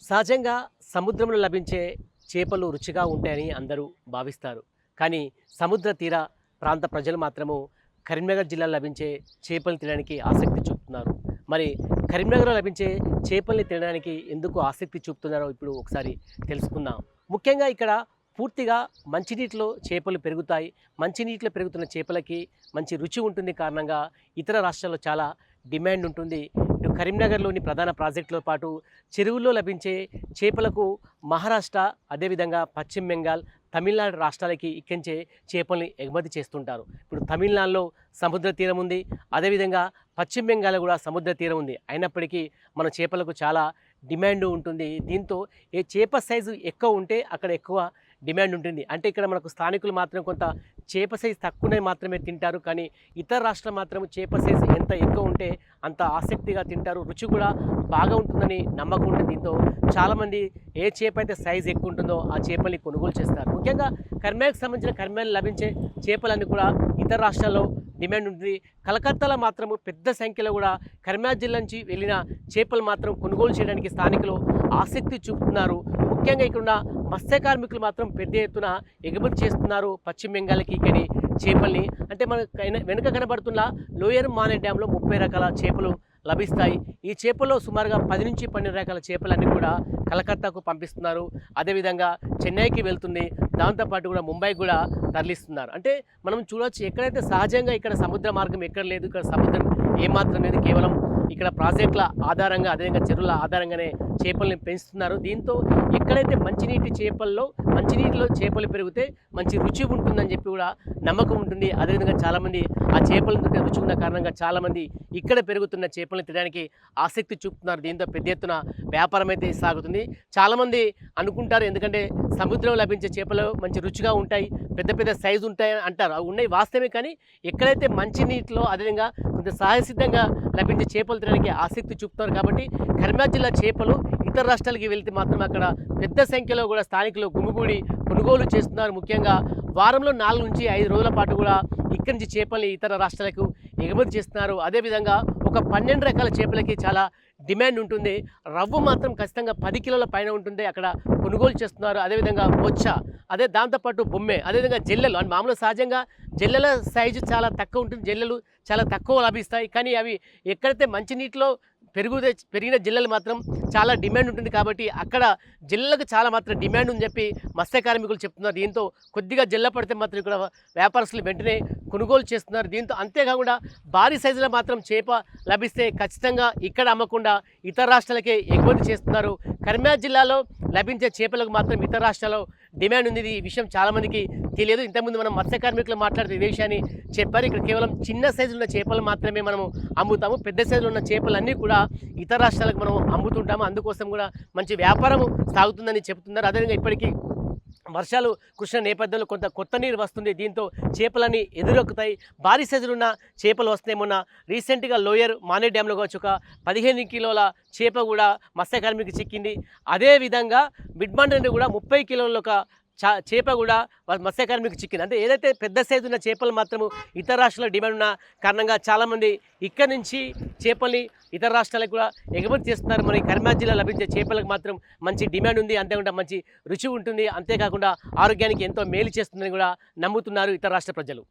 సహజంగా సముద్రంలో లభించే చేపలు రుచిగా ఉంటాయని అందరూ భావిస్తారు. కానీ సముద్ర తీర ప్రాంత ప్రజలు మాత్రము కరీంనగర్ జిల్లాలో లభించే చేపలు తినడానికి ఆసక్తి చూపుతున్నారు. మరి కరీంనగర్‌లో లభించే చేపల్ని తినడానికి ఎందుకు ఆసక్తి చూపుతున్నారో ఇప్పుడు ఒకసారి తెలుసుకుందాం. ముఖ్యంగా ఇక్కడ పూర్తిగా మంచినీటిలో చేపలు పెరుగుతాయి. మంచినీటిలో పెరుగుతున్న చేపలకి మంచి రుచి ఉంటుంది కారణంగా ఇతర రాష్ట్రాల్లో చాలా డిమాండ్ ఉంటుంది. ఇటు కరీంనగర్‌లోని ప్రధాన ప్రాజెక్టులతో పాటు చెరువుల్లో లభించే చేపలకు మహారాష్ట్ర, అదేవిధంగా పశ్చిమ బెంగాల్, తమిళనాడు రాష్ట్రాలకి ఇక్కించే చేపల్ని ఎగుమతి చేస్తుంటారు. ఇప్పుడు తమిళనాడులో సముద్ర తీరం ఉంది. అదేవిధంగా పశ్చిమ బెంగాల్లో కూడా సముద్ర తీరం ఉంది. అయినప్పటికీ మన చేపలకు చాలా డిమాండ్ ఉంటుంది. దీంతో ఏ చేప సైజు ఎక్కువ ఉంటే అక్కడ ఎక్కువ డిమాండ్ ఉంటుంది. అంటే ఇక్కడ మనకు స్థానికులు మాత్రం కొంత చేప సైజు తక్కువనే మాత్రమే తింటారు. కానీ ఇతర రాష్ట్రాలు మాత్రం చేప సైజు ఎంత ఎక్కువ ఉంటే అంత ఆసక్తిగా తింటారు. రుచి కూడా బాగా ఉంటుందని నమ్మకం ఉంటుంది. దీంతో చాలామంది ఏ చేప అయితే సైజు ఎక్కువ ఉంటుందో ఆ చేపల్ని కొనుగోలు చేస్తారు. ముఖ్యంగా కరీంనగర్కి సంబంధించిన కరీంనగర్లో లభించే చేపలన్నీ కూడా ఇతర రాష్ట్రాల్లో డిమాండ్ ఉంటుంది. కలకత్తాలో మాత్రం పెద్ద సంఖ్యలో కూడా కరీంనగర్ జిల్లా నుంచి వెళ్ళిన చేపలు మాత్రం కొనుగోలు చేయడానికి స్థానికులు ఆసక్తి చూపుతున్నారు. ముఖ్యంగా ఇక్కడున్న మత్స్య కార్మికులు మాత్రం పెద్ద ఎత్తున ఎగుమతి చేస్తున్నారు పశ్చిమ బెంగాల్కి ఇక్కడి చేపల్ని. అంటే మనకు వెనుక కనబడుతున్న లోయర్ మానే డ్యాంలో 30 రకాల చేపలు లభిస్తాయి. ఈ చేపల్లో సుమారుగా 10 నుంచి 12 రకాల చేపలన్నీ కూడా కలకత్తాకు పంపిస్తున్నారు. అదేవిధంగా చెన్నైకి వెళ్తుంది. దాంతోపాటు కూడా ముంబైకి కూడా తరలిస్తున్నారు. అంటే మనం చూడవచ్చు ఎక్కడైతే సహజంగా ఇక్కడ సముద్ర మార్గం ఎక్కడ లేదు. ఇక్కడ సముద్రం ఏమాత్రం లేదు. కేవలం ఇక్కడ ప్రాజెక్టుల ఆధారంగా అదేవిధంగా చెరువుల ఆధారంగానే చేపల్ని పెంచుతున్నారు. దీంతో ఎక్కడైతే మంచినీటిలో చేపలు పెరిగితే మంచి రుచి ఉంటుందని చెప్పి కూడా నమ్మకం ఉంటుంది. అదేవిధంగా చాలామంది ఆ చేపలను తింటే రుచి ఉన్న కారణంగా చాలామంది ఇక్కడ పెరుగుతున్న చేపలను తినడానికి ఆసక్తి చూపుతున్నారు. దీంతో పెద్ద ఎత్తున వ్యాపారం అయితే సాగుతుంది. చాలామంది అనుకుంటారు ఎందుకంటే సముద్రంలో లభించే చేపలు మంచి రుచిగా ఉంటాయి, పెద్ద పెద్ద సైజు ఉంటాయి అంటారు. అవి ఉన్నాయి వాస్తవమే. కానీ ఎక్కడైతే మంచినీటిలో అదేవిధంగా కొంత సహజసిద్ధంగా లభించే చేపలు తినడానికి ఆసక్తి చూపుతారు. కాబట్టి కరీంనగర్ జిల్లా చేపలు ఇతర రాష్ట్రాలకి వెళ్తే మాత్రం అక్కడ పెద్ద సంఖ్యలో కూడా స్థానికులు గుమిగూడి కొనుగోలు చేస్తున్నారు. ముఖ్యంగా వారంలో 4 నుంచి 5 రోజుల పాటు కూడా ఇక్కడి నుంచి చేపల్ని ఇతర రాష్ట్రాలకు ఎగుమతి చేస్తున్నారు. అదేవిధంగా ఒక 12 రకాల చేపలకి చాలా డిమాండ్ ఉంటుంది. రవ్వు మాత్రం ఖచ్చితంగా 10 కిలోల పైన ఉంటుంది. అక్కడ కొనుగోలు చేస్తున్నారు. అదేవిధంగా బొచ్చ, అదే దాంతోపాటు బొమ్మె, అదేవిధంగా జల్లెలు అని మామూలు సహజంగా జల్లెల సైజు చాలా తక్కువ ఉంటుంది. జల్లెలు చాలా తక్కువ లభిస్తాయి. కానీ అవి ఎక్కడైతే మంచినీటిలో పెరిగిన జిల్లలు మాత్రం చాలా డిమాండ్ ఉంటుంది. కాబట్టి అక్కడ జిల్లలకు చాలా మాత్రం డిమాండ్ ఉందని చెప్పి మత్స్య కార్మికులు చెప్తున్నారు. దీంతో కొద్దిగా జిల్ల పడితే మాత్రం ఇక్కడ వ్యాపారస్తులు వెంటనే కొనుగోలు చేస్తున్నారు. దీంతో అంతేకాకుండా భారీ సైజులో మాత్రం చేప లభిస్తే ఖచ్చితంగా ఇక్కడ అమ్మకుండా ఇతర రాష్ట్రాలకే ఎగుమతి చేస్తున్నారు. కరీంనగర్ జిల్లాలో లభించే చేపలకు మాత్రం ఇతర రాష్ట్రాల్లో డిమాండ్ ఉంది. ఈ విషయం చాలామందికి తెలియదు. ఇంతకుముందు మనం మత్స్య కార్మికులు మాట్లాడుతూ ఇదే విషయాన్ని చెప్పారు. ఇక్కడ కేవలం చిన్న సైజులో ఉన్న చేపలు మాత్రమే మనము అమ్ముతాము. పెద్ద సైజులో ఉన్న చేపలన్నీ కూడా ఇతర రాష్ట్రాలకు మనం అమ్ముతుంటాము. అందుకోసం కూడా మంచి వ్యాపారం సాగుతుందని చెబుతున్నారు. అదేవిధంగా ఇప్పటికీ వర్షాలు కురిసిన నేపథ్యంలో కొంత కొత్త నీరు వస్తుంది. దీంతో చేపలన్నీ ఎదురొక్కుతాయి. భారీ సైజులు ఉన్న చేపలు వస్తున్నాయి. మొన్న రీసెంట్గా లోయర్ మానే డ్యాంలో కావచ్చు ఒక 15 కిలోల చేప కూడా మత్స్య కార్మికుడికి చిక్కింది. అదేవిధంగా మిడ్మాండ్ నుండి కూడా 30 కిలోల ఒక చేప కూడా మత్స్య కార్మికుడికి చిక్కింది. అంటే ఏదైతే పెద్ద సైజు ఉన్న చేపలు మాత్రము ఇతర రాష్ట్రాల్లో డిమాండ్ ఉన్న కారణంగా చాలామంది ఇక్కడ నుంచి చేపల్ని ఇతర రాష్ట్రాలకు కూడా ఎగుమతి చేస్తున్నారు. మరి కరీంనగర్ జిల్లా లభించే చేపలకు మాత్రం మంచి డిమాండ్ ఉంది. అంతేకాకుండా మంచి రుచి ఉంటుంది. అంతేకాకుండా ఆరోగ్యానికి ఎంతో మేలు చేస్తుందని కూడా నమ్ముతున్నారు ఇతర రాష్ట్ర ప్రజలు.